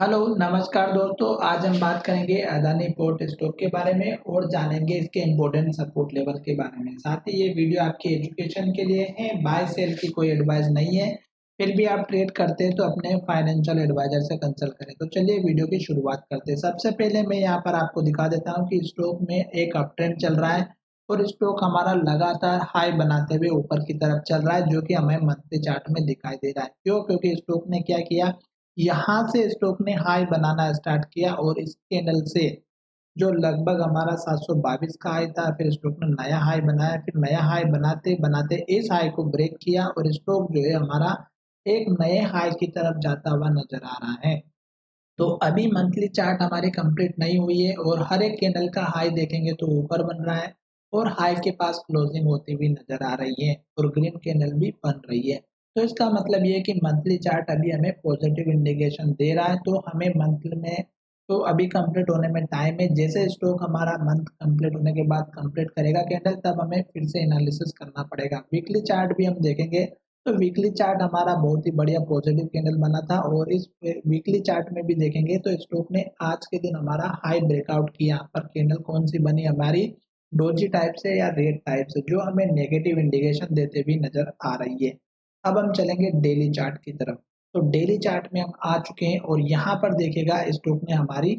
Hello, नमस्कार दोस्तों। आज हम बात करेंगे अदानी पोर्ट स्टॉक के बारे में और जानेंगे इसके इम्पोर्टेंट सपोर्ट लेवल के बारे में। साथ ही ये वीडियो आपके एजुकेशन के लिए है, बाय सेल की कोई एडवाइस नहीं है। फिर भी आप ट्रेड करते हैं तो अपने फाइनेंशियल एडवाइजर से कंसल्ट करें। तो चलिए वीडियो की शुरुआत करते हैं। सबसे पहले मैं यहाँ पर आपको दिखा देता हूँ कि स्टॉक में एक अप ट्रेंड चल रहा है और स्टॉक हमारा लगातार हाई बनाते हुए ऊपर की तरफ चल रहा है, जो कि हमें मंथली चार्ट में दिखाई दे रहा है। क्यों? क्योंकि स्टॉक ने क्या किया, यहाँ से स्टॉक ने हाई बनाना स्टार्ट किया और इस कैंडल से जो लगभग हमारा 722 का हाई था, फिर स्टॉक ने नया हाई बनाया, फिर नया हाई बनाते बनाते इस हाई को ब्रेक किया और स्टॉक जो है हमारा एक नए हाई की तरफ जाता हुआ नजर आ रहा है। तो अभी मंथली चार्ट हमारी कंप्लीट नहीं हुई है और हर एक कैंडल का हाई देखेंगे तो ऊपर बन रहा है और हाई के पास क्लोजिंग होती हुई नजर आ रही है और ग्रीन कैंडल भी बन रही है। तो इसका मतलब ये है कि मंथली चार्ट अभी हमें पॉजिटिव इंडिकेशन दे रहा है। तो हमें मंथली में तो अभी कंप्लीट होने में टाइम है। जैसे स्टॉक हमारा मंथ कंप्लीट होने के बाद कंप्लीट करेगा कैंडल, तब हमें फिर से एनालिसिस करना पड़ेगा। वीकली चार्ट भी हम देखेंगे तो वीकली चार्ट हमारा बहुत ही बढ़िया पॉजिटिव कैंडल बना था और इस वीकली चार्ट में भी देखेंगे तो स्टॉक ने आज के दिन हमारा हाई ब्रेकआउट किया, पर कैंडल कौन सी बनी हमारी, डोजी टाइप से या रेड टाइप से, जो हमें नेगेटिव इंडिकेशन देते हुए नजर आ रही है। अब हम चलेंगे डेली चार्ट की तरफ। तो डेली चार्ट में हम आ चुके हैं और यहाँ पर देखिएगा स्टॉक ने हमारी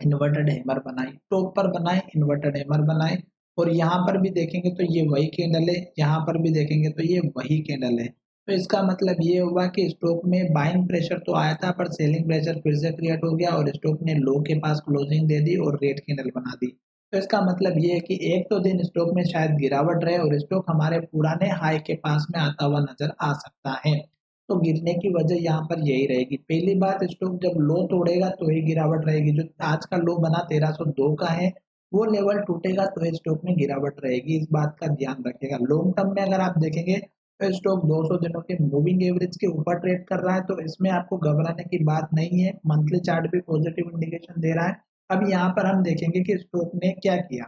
इन्वर्टेड हैमर बनाई, टॉप पर बनाए इन्वर्टेड हैमर बनाए और यहाँ पर भी देखेंगे तो ये वही कैंडल है, यहाँ पर भी देखेंगे तो ये वही कैंडल है। तो इसका मतलब ये हुआ कि स्टॉक में बाइंग प्रेशर तो आया था, पर सेलिंग प्रेशर फिर से क्रिएट हो गया और स्टॉक ने लो के पास क्लोजिंग दे दी और रेड कैंडल बना दी। तो इसका मतलब ये है कि एक तो दिन स्टॉक में शायद गिरावट रहे और स्टॉक हमारे पुराने हाई के पास में आता हुआ नजर आ सकता है। तो गिरने की वजह यहाँ पर यही रहेगी। पहली बात, स्टॉक जब लो तोड़ेगा तो ही गिरावट रहेगी। जो आज का लो बना 1302 का है, वो लेवल टूटेगा तो स्टॉक में गिरावट रहेगी। इस बात का ध्यान रखिएगा। लॉन्ग टर्म में अगर आप देखेंगे तो स्टॉक 200 दिनों के मूविंग एवरेज के ऊपर ट्रेड कर रहा है, तो इसमें आपको घबराने की बात नहीं है। मंथली चार्ट भी पॉजिटिव इंडिकेशन दे रहा है। अब यहाँ पर हम देखेंगे कि स्टॉक ने क्या किया।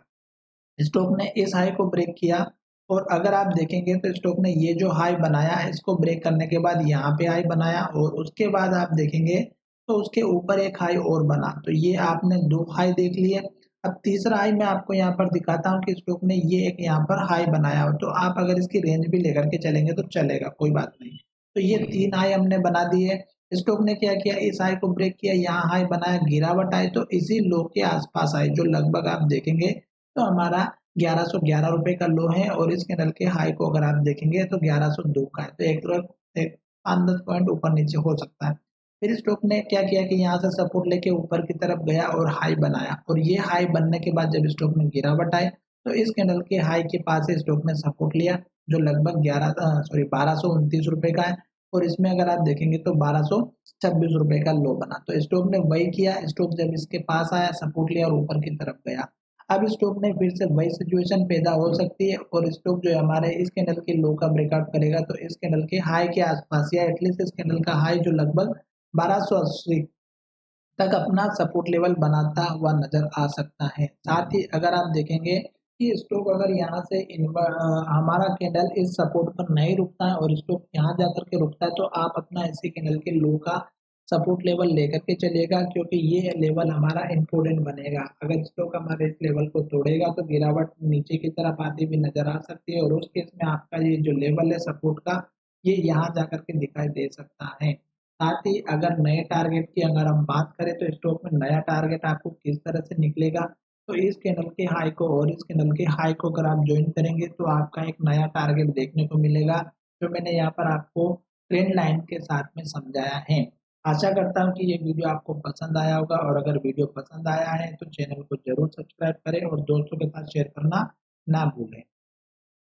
स्टॉक ने इस हाई को ब्रेक किया और अगर आप देखेंगे तो स्टॉक ने ये जो हाई बनाया इसको ब्रेक करने के बाद यहाँ पे हाई बनाया और उसके बाद आप देखेंगे तो उसके ऊपर एक हाई और बना। तो ये आपने दो हाई देख लिए। अब तीसरा हाई मैं आपको यहाँ पर दिखाता हूँ कि स्टॉक ने ये एक यहाँ पर हाई बनाया हो, तो आप अगर इसकी रेंज भी लेकर के चलेंगे तो चलेगा, कोई बात नहीं। तो ये तीन हाई हमने बना दिए। स्टॉक ने क्या किया, इस हाई को ब्रेक किया, यहाँ हाई बनाया, गिरावट आई तो इसी लो के आसपास आई, जो लगभग आप देखेंगे तो हमारा 1111 रुपए का लो है और इस कैंडल के हाई को अगर आप देखेंगे तो 1102 का है। तो एक 5-10 पॉइंट ऊपर नीचे हो सकता है। फिर स्टॉक ने क्या किया कि यहाँ से सपोर्ट लेके ऊपर की तरफ गया और हाई बनाया और ये हाई बनने के बाद जब स्टॉक में गिरावट आई तो इस कैंडल के हाई के पास से स्टॉक ने सपोर्ट लिया, जो लगभग 1229 रुपए का है और इसमें अगर आप देखेंगे तो 1226 रुपए का लो बना। तो स्टॉक ने वही किया, स्टॉक जब इसके पास आया सपोर्ट लिया और ऊपर की तरफ गया। अब स्टॉक में फिर से वही सिचुएशन पैदा हो सकती है और स्टॉक जो है हमारे इस कैंडल के लो का ब्रेकआउट करेगा तो इस कैंडल के हाई के आसपास या एटलीस्ट इस कैंडल का हाई जो लगभग 1280 तक अपना सपोर्ट लेवल बनाता हुआ नजर आ सकता है। साथ ही अगर आप देखेंगे कि स्टॉक अगर यहाँ से हमारा कैंडल इस सपोर्ट पर नहीं रुकता है और स्टॉक यहाँ जाकर के रुकता है तो आप अपना इसी कैंडल के लो का सपोर्ट लेवल लेकर के चलिएगा, क्योंकि ये लेवल हमारा इम्पोर्टेंट बनेगा। अगर स्टॉक हमारे इस लेवल को तोड़ेगा तो गिरावट नीचे की तरफ आती हुई नजर आ सकती है और उस केस में आपका ये जो लेवल है सपोर्ट का, ये यहाँ जाकर के दिखाई दे सकता है। साथ ही अगर नए टारगेट की अगर हम बात करें तो स्टॉक में नया टारगेट आपको किस तरह से निकलेगा, तो इस कैंडल के हाई को और इस कैंडल के हाई को अगर आप ज्वाइन करेंगे तो आपका एक नया टारगेट देखने को मिलेगा, जो मैंने यहाँ पर आपको ट्रेंड लाइन के साथ में समझाया है। आशा करता हूँ कि ये वीडियो आपको पसंद आया होगा और अगर वीडियो पसंद आया है तो चैनल को जरूर सब्सक्राइब करें और दोस्तों के साथ शेयर करना ना भूलें।